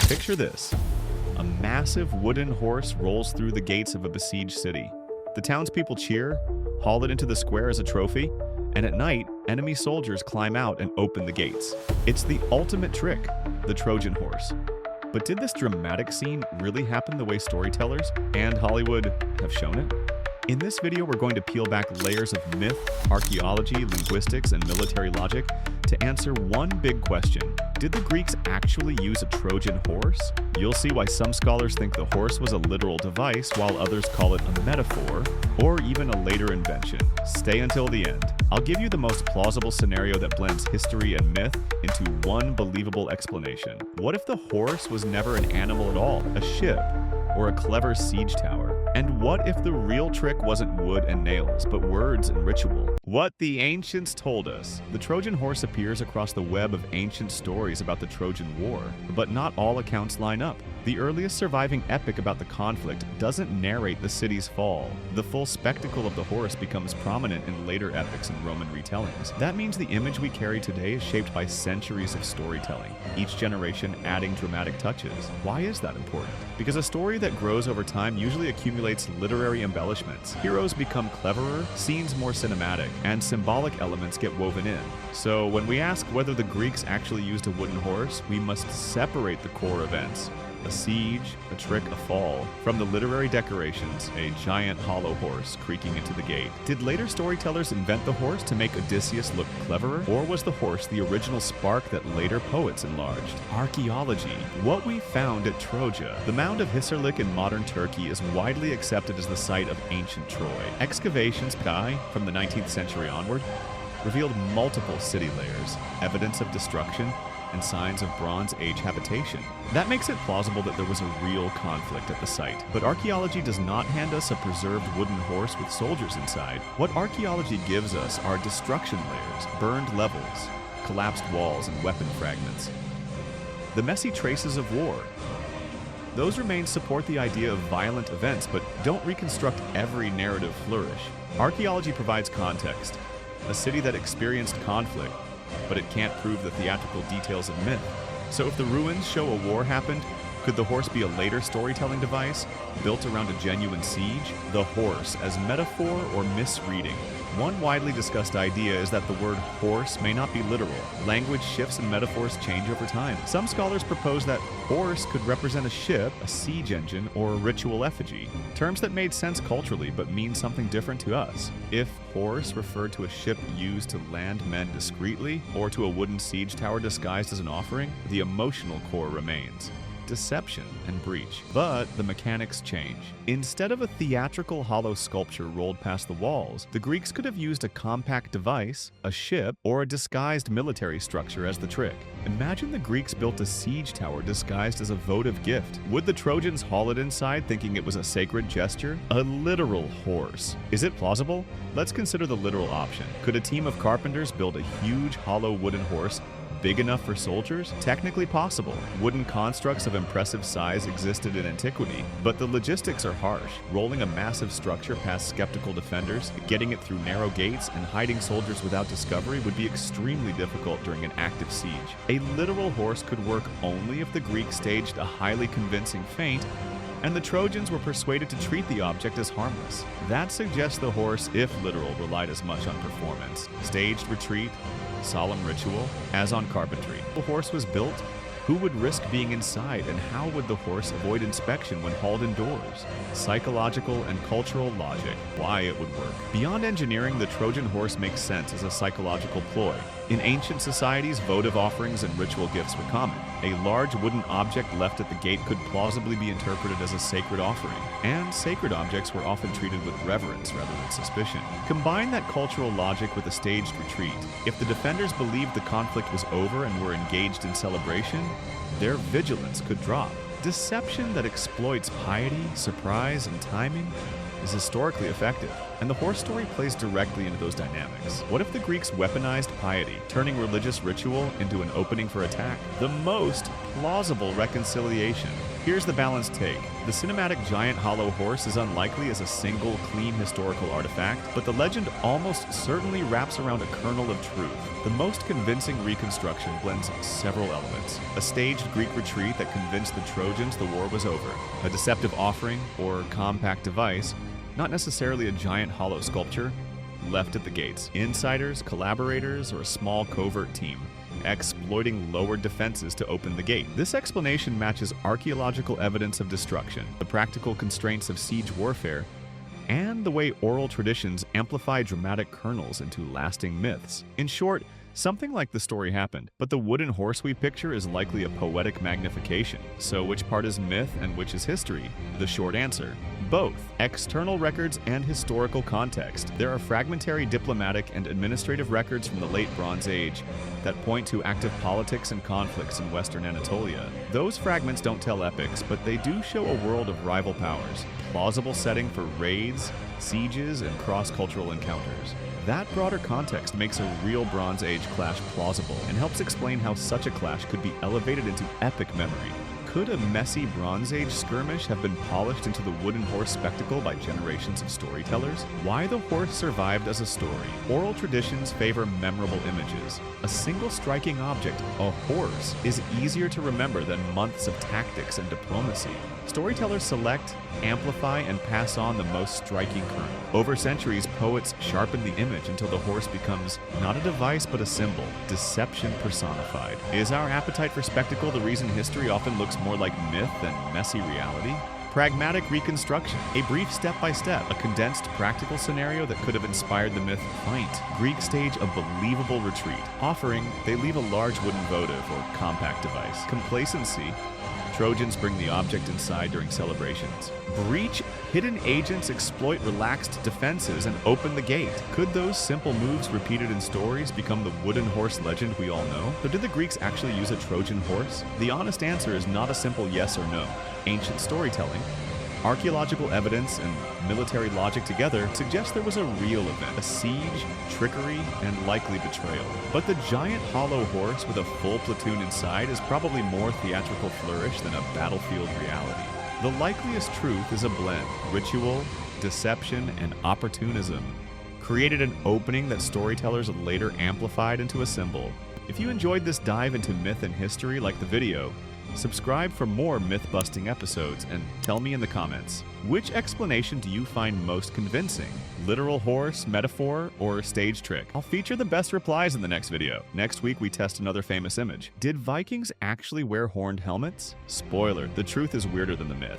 Picture this. A massive wooden horse rolls through the gates of a besieged city. The townspeople cheer, haul it into the square as a trophy, and at night, enemy soldiers climb out and open the gates. It's the ultimate trick, the Trojan Horse. But did this dramatic scene really happen the way storytellers and Hollywood have shown it? In this video, we're going to peel back layers of myth, archaeology, linguistics, and military logic to answer one big question. Did the Greeks actually use a Trojan horse? You'll see why some scholars think the horse was a literal device while others call it a metaphor, or even a later invention. Stay until the end. I'll give you the most plausible scenario that blends history and myth into one believable explanation. What if the horse was never an animal at all, a ship, or a clever siege tower? And what if the real trick wasn't wood and nails, but words and ritual? What the ancients told us. The Trojan horse appears across the web of ancient stories about the Trojan War, but not all accounts line up. The earliest surviving epic about the conflict doesn't narrate the city's fall. The full spectacle of the horse becomes prominent in later epics and Roman retellings. That means the image we carry today is shaped by centuries of storytelling, each generation adding dramatic touches. Why is that important? Because a story that grows over time usually accumulates literary embellishments. Heroes become cleverer, scenes more cinematic, and symbolic elements get woven in. So when we ask whether the Greeks actually used a wooden horse, we must separate the core events. A siege, a trick, a fall, from the literary decorations, a giant hollow horse creaking into the gate. Did later storytellers invent the horse to make Odysseus look cleverer? Or was the horse the original spark that later poets enlarged? Archaeology. What we found at Troja. The mound of Hisarlik in modern Turkey is widely accepted as the site of ancient Troy. Excavations from the 19th century onward revealed multiple city layers, evidence of destruction, and signs of Bronze Age habitation. That makes it plausible that there was a real conflict at the site. But archaeology does not hand us a preserved wooden horse with soldiers inside. What archaeology gives us are destruction layers, burned levels, collapsed walls, and weapon fragments. The messy traces of war. Those remains support the idea of violent events, but don't reconstruct every narrative flourish. Archaeology provides context. A city that experienced conflict, but it can't prove the theatrical details of myth. So if the ruins show a war happened, could the horse be a later storytelling device built around a genuine siege? The horse as metaphor or misreading. One widely discussed idea is that the word horse may not be literal. Language shifts and metaphors change over time. Some scholars propose that horse could represent a ship, a siege engine, or a ritual effigy. Terms that made sense culturally but mean something different to us. If horse referred to a ship used to land men discreetly, or to a wooden siege tower disguised as an offering, the emotional core remains. Deception and breach. But the mechanics change. Instead of a theatrical hollow sculpture rolled past the walls, the Greeks could have used a compact device, a ship, or a disguised military structure as the trick. Imagine the Greeks built a siege tower disguised as a votive gift. Would the Trojans haul it inside thinking it was a sacred gesture? A literal horse. Is it plausible? Let's consider the literal option. Could a team of carpenters build a huge hollow wooden horse big enough for soldiers? Technically possible. Wooden constructs of impressive size existed in antiquity, but the logistics are harsh. Rolling a massive structure past skeptical defenders, getting it through narrow gates, and hiding soldiers without discovery would be extremely difficult during an active siege. A literal horse could work only if the Greeks staged a highly convincing feint and the Trojans were persuaded to treat the object as harmless. That suggests the horse, if literal, relied as much on performance, staged retreat, solemn ritual, as on carpentry. The horse was built. Who would risk being inside, and how would the horse avoid inspection when hauled indoors? Psychological and cultural logic, why it would work. Beyond engineering, the Trojan horse makes sense as a psychological ploy. In ancient societies, votive offerings and ritual gifts were common. A large wooden object left at the gate could plausibly be interpreted as a sacred offering, and sacred objects were often treated with reverence rather than suspicion. Combine that cultural logic with a staged retreat. If the defenders believed the conflict was over and were engaged in celebration, their vigilance could drop. Deception that exploits piety, surprise, and timing is historically effective. And the horse story plays directly into those dynamics. What if the Greeks weaponized piety, turning religious ritual into an opening for attack? The most plausible reconciliation. Here's the balanced take. The cinematic giant hollow horse is unlikely as a single, clean historical artifact, but the legend almost certainly wraps around a kernel of truth. The most convincing reconstruction blends several elements. A staged Greek retreat that convinced the Trojans the war was over. A deceptive offering, or compact device, not necessarily a giant hollow sculpture, left at the gates. Insiders, collaborators, or a small covert team, exploiting lowered defenses to open the gate. This explanation matches archaeological evidence of destruction, the practical constraints of siege warfare, and the way oral traditions amplify dramatic kernels into lasting myths. In short, something like the story happened, but the wooden horse we picture is likely a poetic magnification. So which part is myth and which is history? The short answer: both. External records and historical context. There are fragmentary diplomatic and administrative records from the late Bronze Age that point to active politics and conflicts in Western Anatolia. Those fragments don't tell epics, but they do show a world of rival powers, plausible setting for raids, sieges, and cross-cultural encounters. That broader context makes a real Bronze Age clash plausible and helps explain how such a clash could be elevated into epic memory. Could a messy Bronze Age skirmish have been polished into the wooden horse spectacle by generations of storytellers? Why the horse survived as a story. Oral traditions favor memorable images. A single striking object, a horse, is easier to remember than months of tactics and diplomacy. Storytellers select, amplify, and pass on the most striking kernel. Over centuries, poets sharpen the image until the horse becomes not a device but a symbol, deception personified. Is our appetite for spectacle the reason history often looks more like myth than messy reality? Pragmatic reconstruction, a brief step-by-step, a condensed practical scenario that could have inspired the myth fight. Greeks stage a believable retreat. Offering, they leave a large wooden votive or compact device. Complacency, Trojans bring the object inside during celebrations. Breach, hidden agents exploit relaxed defenses and open the gate. Could those simple moves repeated in stories become the wooden horse legend we all know? But did the Greeks actually use a Trojan horse? The honest answer is not a simple yes or no. Ancient storytelling, archaeological evidence, and military logic together suggest there was a real event, a siege, trickery, and likely betrayal. But the giant hollow horse with a full platoon inside is probably more theatrical flourish than a battlefield reality. The likeliest truth is a blend: ritual, deception, and opportunism created an opening that storytellers later amplified into a symbol. If you enjoyed this dive into myth and history like the video, subscribe for more myth-busting episodes and tell me in the comments, which explanation do you find most convincing? Literal horse, metaphor, or stage trick? I'll feature the best replies in the next video. Next week, we test another famous image. Did Vikings actually wear horned helmets? Spoiler, the truth is weirder than the myth.